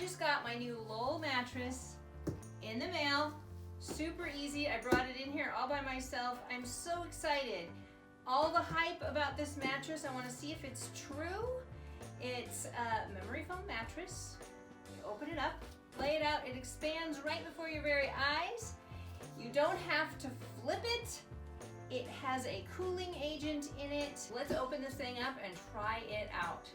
just got my new Lull mattress in the mail. Super easy. I brought it in here all by myself. I'm so excited. All the hype about this mattress, I want to see if it's true. It's a memory foam mattress. You open it up, lay it out. It expands right before your very eyes. You don't have to flip it. It has a cooling agent in it. Let's open this thing up and try it out.